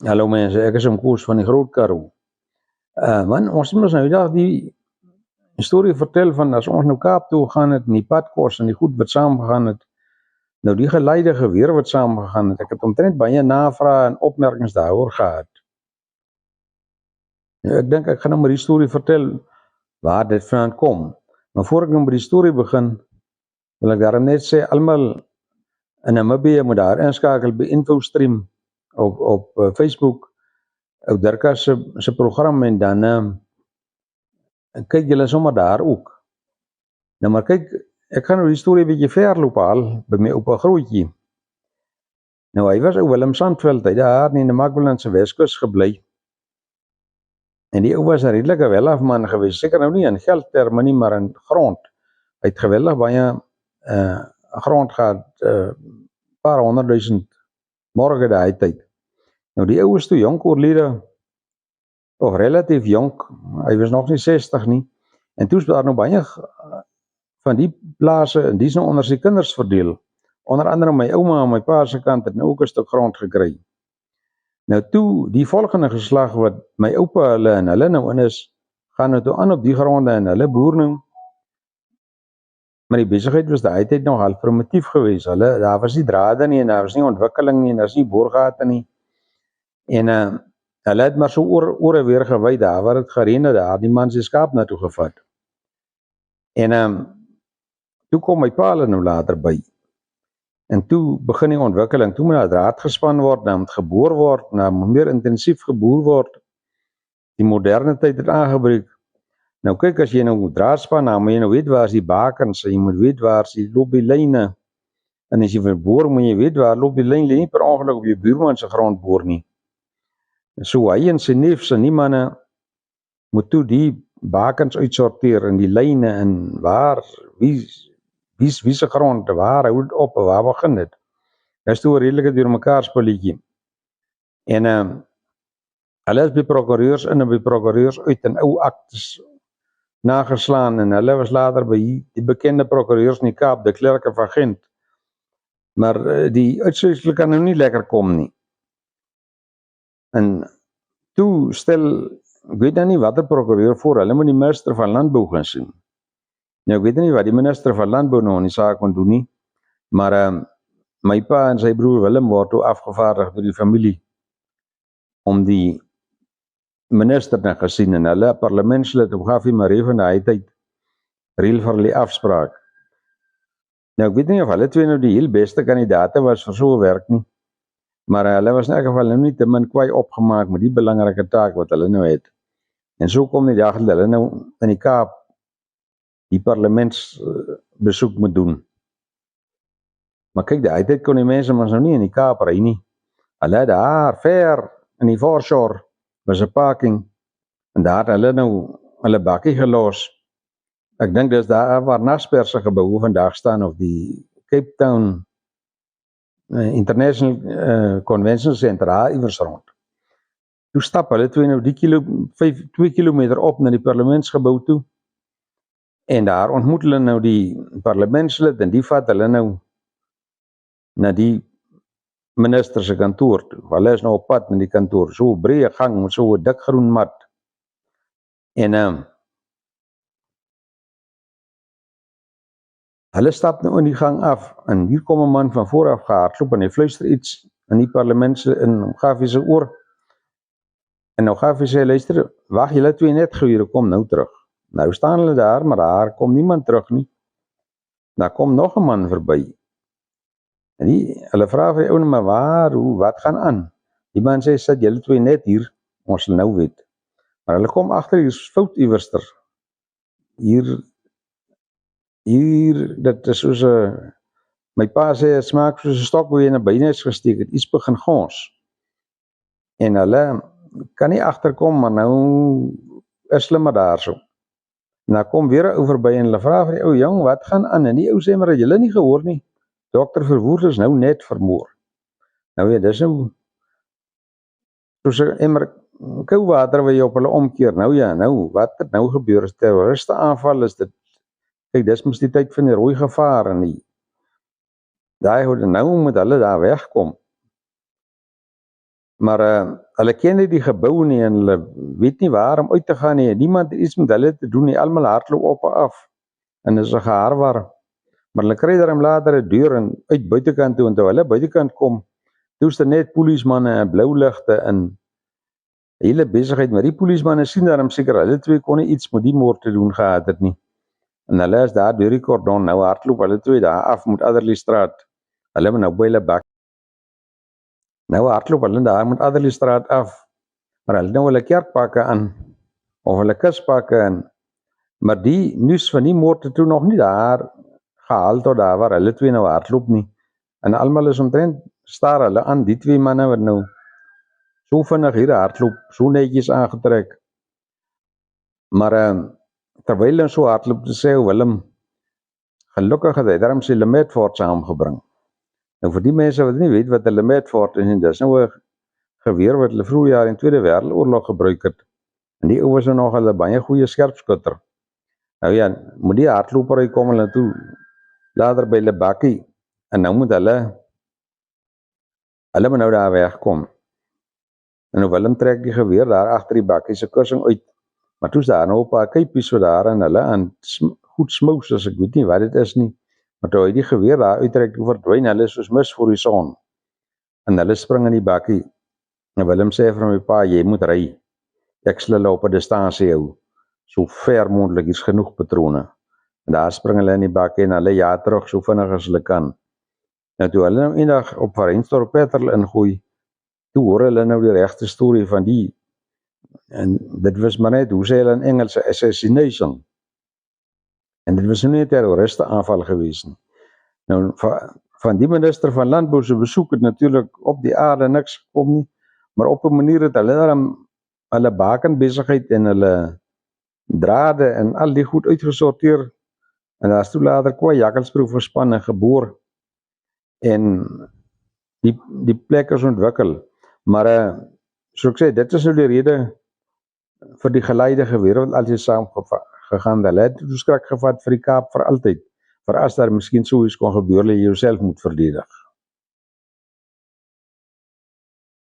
Hallo mense, ek is Koos van die Groot Karoo. Man, ons moet nou eendag die storie vertel van as ons nou Kaap toe gegaan het, en die padkos en die goed wat saamgegaan het, nou die geleide geweer wat saamgegaan het, ek het omtrent baie navrae en opmerkings daaroor gehad. Nou, ek dink ek gaan nou maar die storie vertel waar dit vandaan kom. Maar voor ek nou met die storie begin, wil ek daarom net sê, almal in Namibië moet daar inskakel by InfoStream op Facebook, ou Dirka se program, en dan kyk julle sommer daar ook. Nou maar kyk, ek gaan nou die storie 'n bietjie verloop haal by my oupa Grootjie. Nou hy was ou Willem Sandveld, hy daar in die Namakwaland se Weskus gebly. En die ou was 'n redelike welafman gewees, seker nou nie in geldterme nie, maar in grond. Hy het geweldig baie grond gehad, paar 100.000 morge daai tyd. Nou die ou is toe jonk oorlede, of relatief jonk, hy was nog nie 60 nie. En toe is daar nou baie van die plase, en die is nou onder sy kinders verdeel. Onder andere my ouma aan my pa se kant het nou ook 'n stuk grond gekry. Nou toe, die volgende geslag wat my oupa hulle nou in is, gaan nou toe aan op die gronde en hulle boer nou. Maar die besigheid was daai tyd nog al primitief gewees. Daar was nie drade nie, en daar was nie ontwikkeling nie, en daar was nie boorgate nie. En hulle het maar so oor weer gewy daar waar dit gereën het, daar die man se skaap na toe gevat. En toe kom my pa hulle nou later by. En toe begin die ontwikkeling, toe moet daar draad gespan word, dan moet geboor word, dan moet meer intensief geboer word. Die moderne tyd het aangebreek. Nou kyk, as jy nou draad span, dan moet jy nou weet waar is die bakens, jy moet weet waar is die loop die lyne. En as jy wil boor, moet jy weet waar loop die lyn, nie per ongeluk op jou buurman se grond boor nie. So hy en sy neefs en die manne moet toe die bakens uitsorteer en die lyne en waar, wie se grond, waar hou dit op, waar begin dit. Dit is toe 'n redelike deur mekaar spulletjie. En hulle is by prokureurs in en by prokureurs uit en ou aktes nageslaan, en hulle was later by die bekende prokureurs in die Kaap, de Klerk van Gent. Maar die uitsluitsel kan nou nie lekker kom nie. En toe stel, ek weet nou nie wat 'n prokureur voor, hulle moet die minister van Landbou gaan sien. Nou ek weet nie wat die minister van Landbou nou in die saak kon doen nie, maar my pa en sy broer Willem word toe afgevaardig deur die familie om die minister te gesien, en hulle parlementslid op Gaffie Marie van daai tyd reël vir hulle afspraak. Nou ek weet nie of hulle twee nou die heel beste kandidaate was vir so 'n werk nie, maar hulle was in elk geval nou nie te min kwaai opgemaak met die belangrike taak wat hulle nou het. En so kom die dag dat hulle nou in die Kaap die parlementsbesoek moet doen. Maar kyk, daai tyd kon die mense mos nou nie in die Kaap ry nie. Hulle daar ver in die foreshore was 'n parking, en daar het hulle nou hulle bakkie gelos. Ek dink dis daar waar Naspers se gebou vandag staan, of die Cape Town International Convention Center iewers rond. Toe stap hulle twee nou 2 kilometer op na die parlementsgebou toe, en daar ontmoet hulle nou die parlementslid, en die vat hulle nou na die minister se kantoor toe. Hulle is nou op pad na die kantoor, so 'n breë gang met so 'n dik groen mat. En hulle stap nou in die gang af, en hier kom 'n man van voor af gehardloop, en hy fluister iets in die parlement in Gaffie se oor. En nou Gaffie sê, luister, wag julle twee net gou hier, kom nou terug. Nou staan hulle daar, maar daar kom niemand terug nie. Daar kom nog 'n man verby. En hulle vra vir die ou, maar waar, hoe, wat gaan aan? Die man sê, sit julle twee net hier, ons sal nou weet. Maar hulle kom agter, hier is fout iewerster. Hier, dit is soos my pa sê, het smaak soos 'n stok waar jy in 'n bynes gesteek het, iets begin gons. En hulle kan nie agterkom, maar nou is hulle maar daarso. En dan kom weer 'n ou verby, en hulle vra vir die ou, jong, wat gaan aan? En die ou sê, maar het julle nie gehoor nie, Dr. Verwoerd is nou net vermoor. Nou ja, dis nou soos 'n emmer kou water wat jy op hulle omkeer. Nou ja, nou, wat het nou gebeur? Is terroriste aanval, is dit, kyk, dis mos die tyd van die rooi gevaar, en daai nou moet hulle daar wegkom. Maar hulle ken nie die gebou nie en hulle weet nie waar om uit te gaan nie. Niemand het iets met hulle te doen nie. Almal hardloop op en af. En dis 'n geharwar. Maar hulle kry daarom later 'n deur en uit buitekant toe en toe hulle buitekant kom, toe's daar net polismanne en blou ligte en hele besigheid. Maar die polismanne sien daarom seker hulle twee kon nie iets met die moord te doen gehad het nie. En hulle is daar deur die kordon. Nou hardloop hulle twee daar af met Adderleystraat. Hulle moet nou by hulle bak. Nou hardloop hulle daar met Adderleystraat af. Maar hulle nou hulle kerkpakke aan of hulle kuspakke aan. Maar die nuus van die moord het toe nog nie daar gehaal tot daar waar hulle twee nou hardloop nie. En almal is omtrent staar hulle aan die twee manne wat nou so vinnig hier hardloop, so netjies aangetrek. Maar terwyl hulle so hardloop, sê Willem, gelukkig het hy daarom sy Lemedfort saamgebring. Nou vir die mense wat nie weet wat 'n Lemedfort is nie, dis nou 'n geweer wat hulle vroeër jaar in die Tweede Wêreldoorlog gebruik het. En die ou was nog 'n baie goeie skerpskutter. Nou ja, moet die hardlopery kom hulle toe later by hulle bakkie en nou moet hulle moet nou daar wegkom. En nou Willem trek die geweer daar agter die bakkie se kussing uit. Maar toe's daar nou 'n paar kuipies so daar en hulle aan goed smous, as ek weet nie wat dit is nie. Maar toe hy die geweer daar uittrek, verdwyn hulle soos mis voor die son. En hulle spring in die bakkie. En Willem sê vir my pa, jy moet ry. Ek sal hulle op 'n distansie hou. So ver moontlik, is genoeg patrone. En daar spring hulle in die bakkie en hulle jaag terug so vinnig as hulle kan. Nou toe hulle nou eendag op Reinstorp petrol ingooi, toe hoor hulle nou die regte storie van die, en dit was maar net, hoe sê hulle in Engels, assassination. En dit was nie 'n terroriste aanval gewees nie. Nou van die minister van Landbou se besoek het natuurlik op die aarde niks gekom nie, maar op 'n manier het hulle dan hulle bakenbesigheid en hulle drade en al die goed uitgesorteer. En daar is toe later Kwai-Jakkelsproef verspanne geboor en die plek is ontwikkel. Maar so ek sê, dit is nou die rede vir die geleide geweer wat altyd saam gegaan. Hulle het toe skrik gevat vir die Kaap vir altyd. Vir as daar miskien so iets kon gebeur, jy jouself moet verdedig.